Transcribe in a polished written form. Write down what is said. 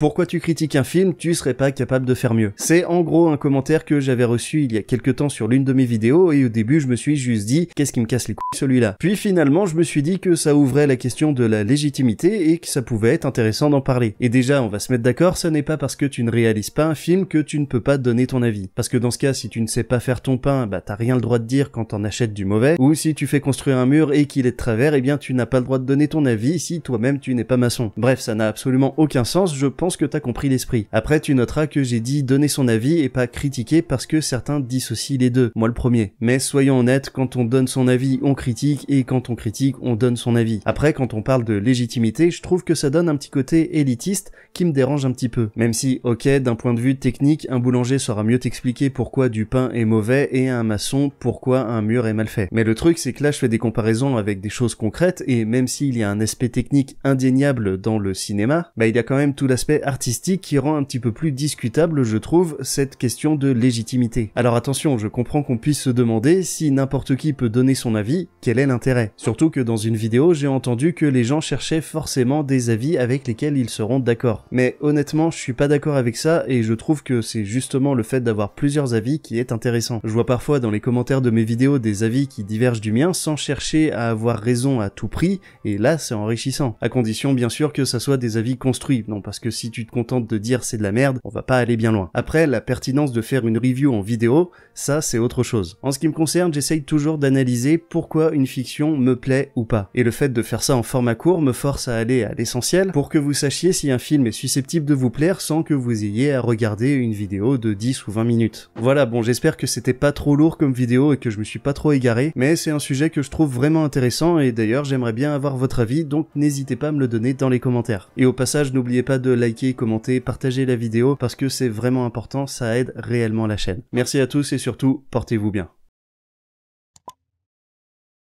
Pourquoi tu critiques un film, tu serais pas capable de faire mieux? C'est en gros un commentaire que j'avais reçu il y a quelques temps sur l'une de mes vidéos et au début je me suis juste dit qu'est-ce qui me casse les couilles celui-là. Puis finalement je me suis dit que ça ouvrait la question de la légitimité et que ça pouvait être intéressant d'en parler. Et déjà on va se mettre d'accord, ce n'est pas parce que tu ne réalises pas un film que tu ne peux pas donner ton avis. Parce que dans ce cas, si tu ne sais pas faire ton pain, bah t'as rien le droit de dire quand t'en achètes du mauvais. Ou si tu fais construire un mur et qu'il est de travers, eh bien tu n'as pas le droit de donner ton avis si toi-même tu n'es pas maçon. Bref, ça n'a absolument aucun sens, je pense que t'as compris l'esprit. Après, tu noteras que j'ai dit donner son avis et pas critiquer parce que certains dissocient les deux. Moi le premier. Mais soyons honnêtes, quand on donne son avis, on critique et quand on critique, on donne son avis. Après, quand on parle de légitimité, je trouve que ça donne un petit côté élitiste qui me dérange un petit peu. Même si, ok, d'un point de vue technique, un boulanger saura mieux t'expliquer pourquoi du pain est mauvais et un maçon pourquoi un mur est mal fait. Mais le truc, c'est que là, je fais des comparaisons avec des choses concrètes et même s'il y a un aspect technique indéniable dans le cinéma, bah il y a quand même tout l'aspect artistique qui rend un petit peu plus discutable, je trouve, cette question de légitimité. Alors attention, je comprends qu'on puisse se demander si n'importe qui peut donner son avis, quel est l'intérêt? Surtout que dans une vidéo, j'ai entendu que les gens cherchaient forcément des avis avec lesquels ils seront d'accord. Mais honnêtement, je suis pas d'accord avec ça et je trouve que c'est justement le fait d'avoir plusieurs avis qui est intéressant. Je vois parfois dans les commentaires de mes vidéos des avis qui divergent du mien sans chercher à avoir raison à tout prix, et là c'est enrichissant. À condition bien sûr que ça soit des avis construits, non parce que si tu te contentes de dire c'est de la merde, on va pas aller bien loin. Après, la pertinence de faire une review en vidéo, ça c'est autre chose. En ce qui me concerne, j'essaye toujours d'analyser pourquoi une fiction me plaît ou pas. Et le fait de faire ça en format court me force à aller à l'essentiel pour que vous sachiez si un film est susceptible de vous plaire sans que vous ayez à regarder une vidéo de 10 ou 20 minutes. Voilà, bon j'espère que c'était pas trop lourd comme vidéo et que je me suis pas trop égaré, mais c'est un sujet que je trouve vraiment intéressant et d'ailleurs j'aimerais bien avoir votre avis, donc n'hésitez pas à me le donner dans les commentaires. Et au passage, n'oubliez pas de liker, commenter, partager la vidéo parce que c'est vraiment important, ça aide réellement la chaîne. Merci à tous et surtout, portez-vous bien.